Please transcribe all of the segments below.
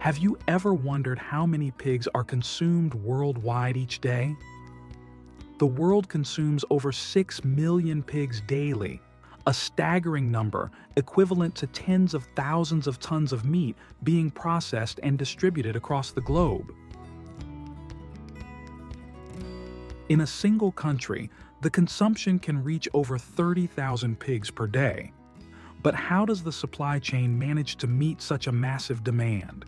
Have you ever wondered how many pigs are consumed worldwide each day? The world consumes over 6 million pigs daily, a staggering number equivalent to tens of thousands of tons of meat being processed and distributed across the globe. In a single country, the consumption can reach over 30,000 pigs per day. But how does the supply chain manage to meet such a massive demand?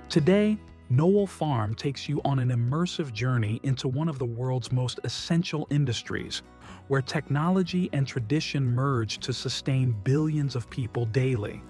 Today, Noal Farm takes you on an immersive journey into one of the world's most essential industries, where technology and tradition merge to sustain billions of people daily.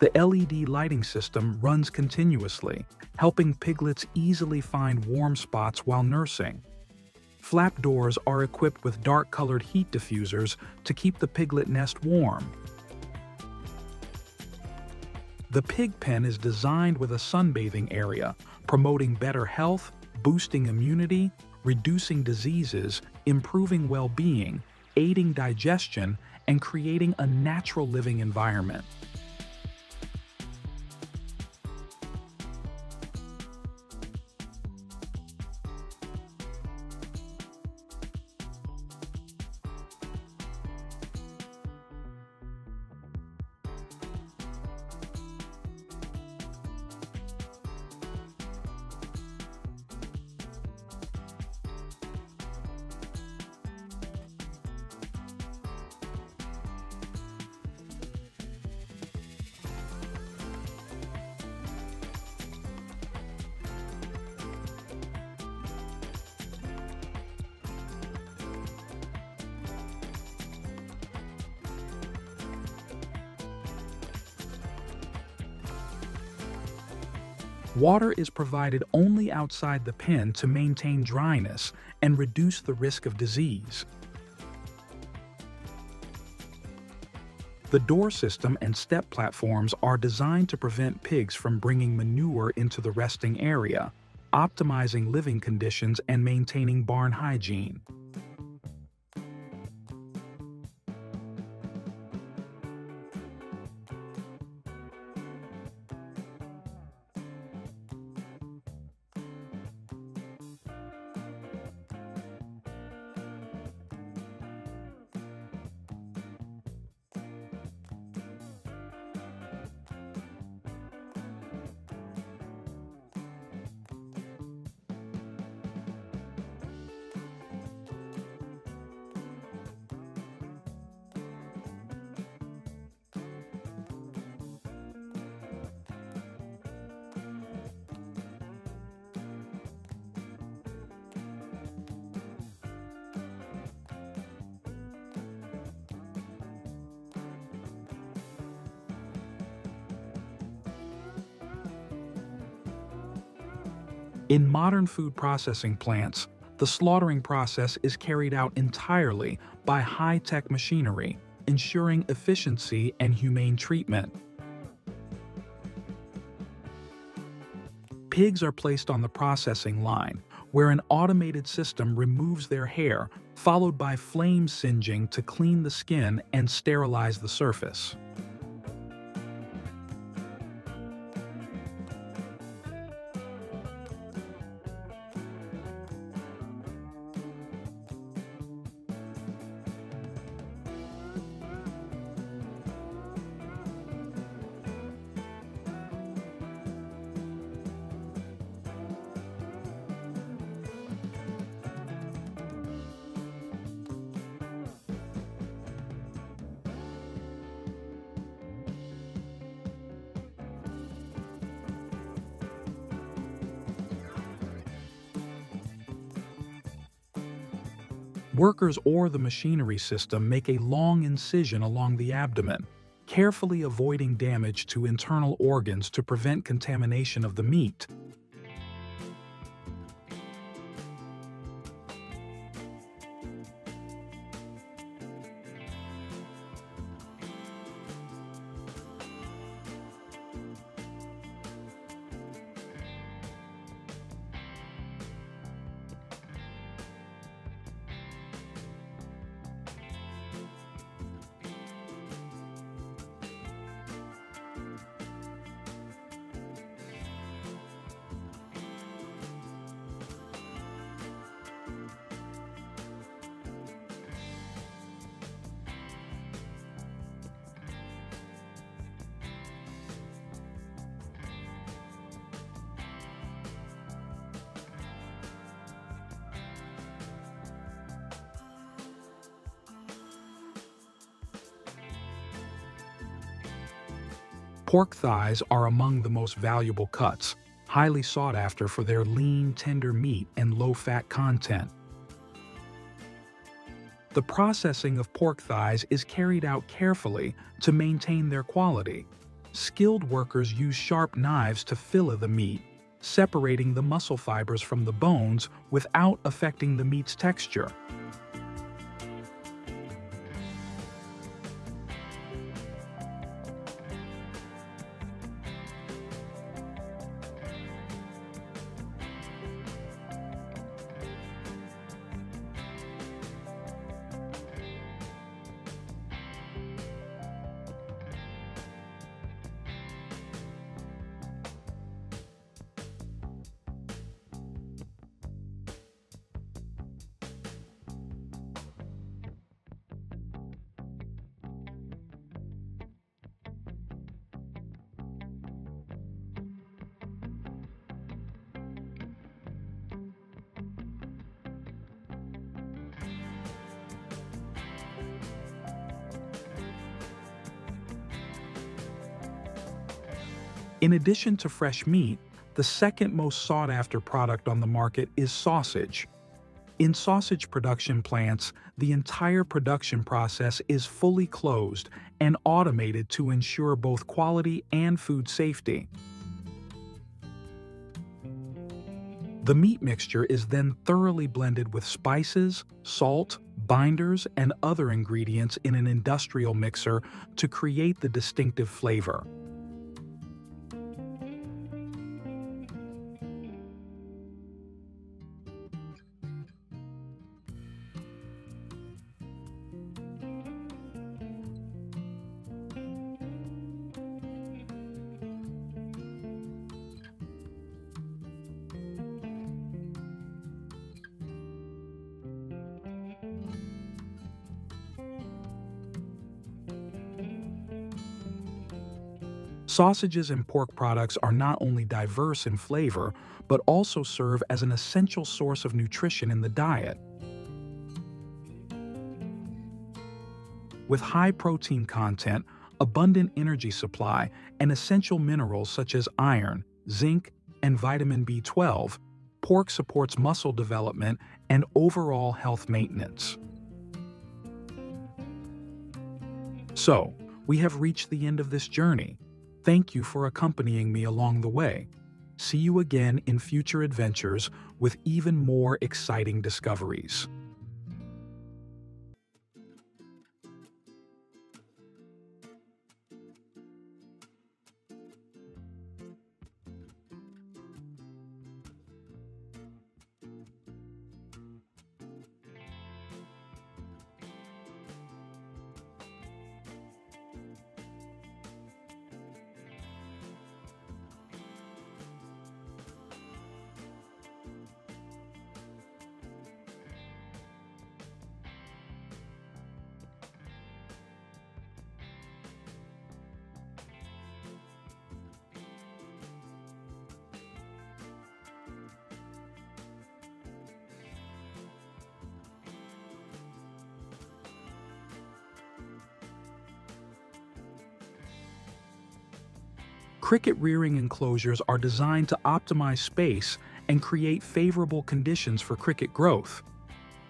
The LED lighting system runs continuously, helping piglets easily find warm spots while nursing. Flap doors are equipped with dark-colored heat diffusers to keep the piglet nest warm. The pig pen is designed with a sunbathing area, promoting better health, boosting immunity, reducing diseases, improving well-being, aiding digestion, and creating a natural living environment. Water is provided only outside the pen to maintain dryness and reduce the risk of disease. The door system and step platforms are designed to prevent pigs from bringing manure into the resting area, optimizing living conditions and maintaining barn hygiene. In modern food processing plants, the slaughtering process is carried out entirely by high-tech machinery, ensuring efficiency and humane treatment. Pigs are placed on the processing line, where an automated system removes their hair, followed by flame singeing to clean the skin and sterilize the surface. Workers or the machinery system make a long incision along the abdomen, carefully avoiding damage to internal organs to prevent contamination of the meat. Pork thighs are among the most valuable cuts, highly sought after for their lean, tender meat and low-fat content. The processing of pork thighs is carried out carefully to maintain their quality. Skilled workers use sharp knives to fillet the meat, separating the muscle fibers from the bones without affecting the meat's texture. In addition to fresh meat, the second most sought-after product on the market is sausage. In sausage production plants, the entire production process is fully closed and automated to ensure both quality and food safety. The meat mixture is then thoroughly blended with spices, salt, binders, and other ingredients in an industrial mixer to create the distinctive flavor. Sausages and pork products are not only diverse in flavor, but also serve as an essential source of nutrition in the diet. With high protein content, abundant energy supply, and essential minerals such as iron, zinc, and vitamin B12, pork supports muscle development and overall health maintenance. So, we have reached the end of this journey. Thank you for accompanying me along the way. See you again in future adventures with even more exciting discoveries. Cricket rearing enclosures are designed to optimize space and create favorable conditions for cricket growth.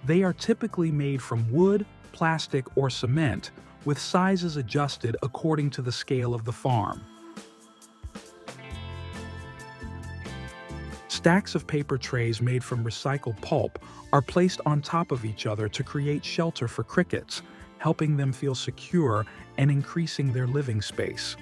They are typically made from wood, plastic, or cement, with sizes adjusted according to the scale of the farm. Stacks of paper trays made from recycled pulp are placed on top of each other to create shelter for crickets, helping them feel secure and increasing their living space.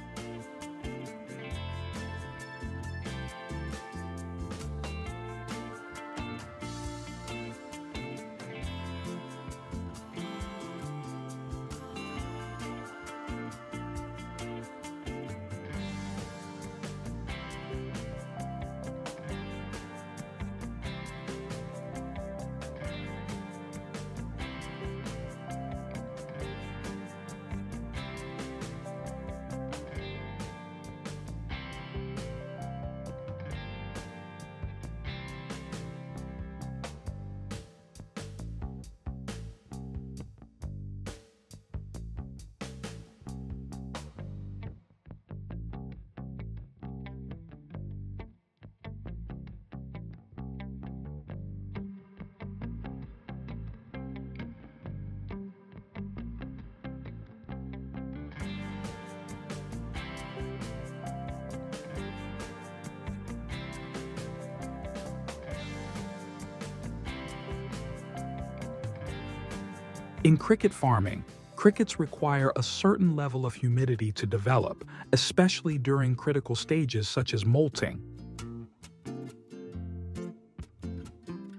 In cricket farming, crickets require a certain level of humidity to develop, especially during critical stages such as molting.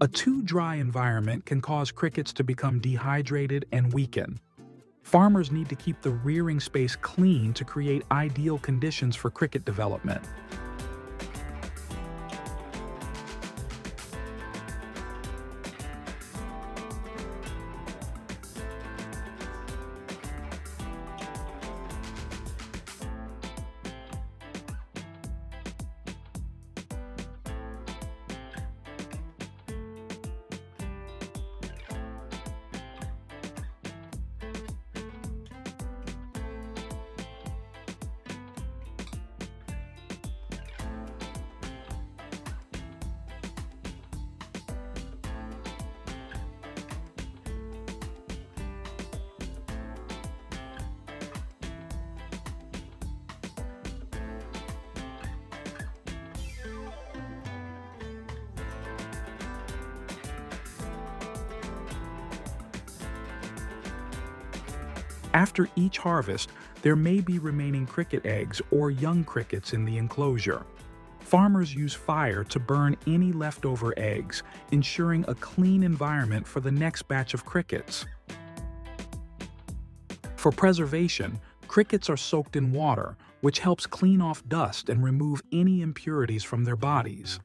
A too dry environment can cause crickets to become dehydrated and weaken. Farmers need to keep the rearing space clean to create ideal conditions for cricket development. After each harvest, there may be remaining cricket eggs or young crickets in the enclosure. Farmers use fire to burn any leftover eggs, ensuring a clean environment for the next batch of crickets. For preservation, crickets are soaked in water, which helps clean off dust and remove any impurities from their bodies.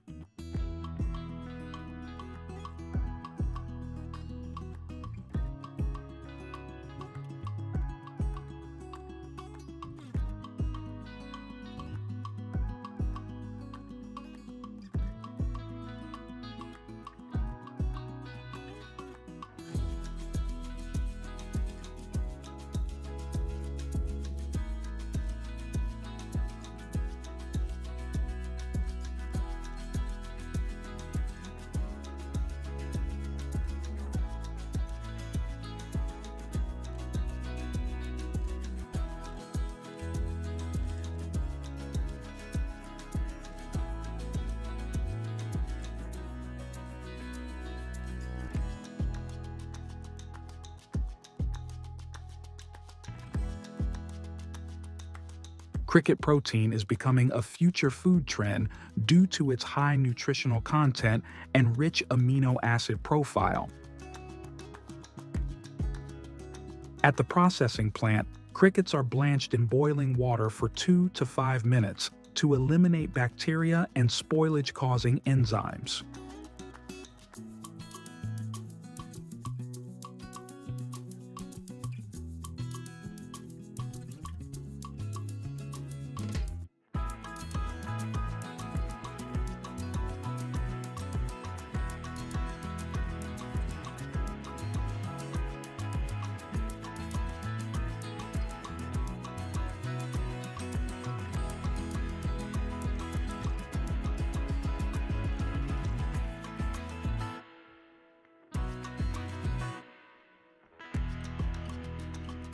Cricket protein is becoming a future food trend due to its high nutritional content and rich amino acid profile. At the processing plant, crickets are blanched in boiling water for 2 to 5 minutes to eliminate bacteria and spoilage-causing enzymes.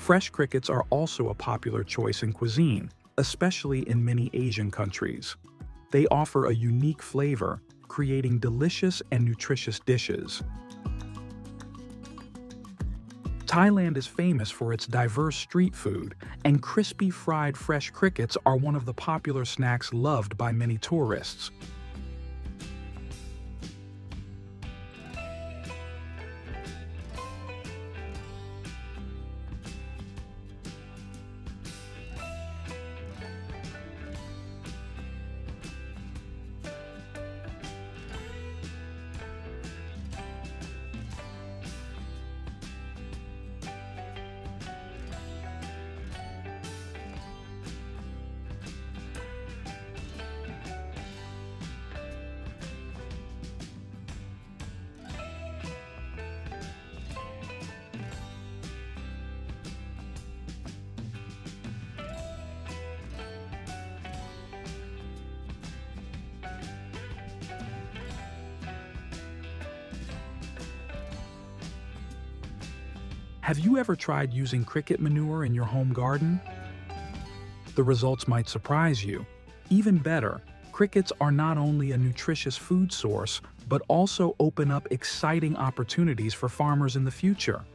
Fresh crickets are also a popular choice in cuisine, especially in many Asian countries. They offer a unique flavor, creating delicious and nutritious dishes. Thailand is famous for its diverse street food, and crispy fried fresh crickets are one of the popular snacks loved by many tourists. Have you ever tried using cricket manure in your home garden? The results might surprise you. Even better, crickets are not only a nutritious food source, but also open up exciting opportunities for farmers in the future.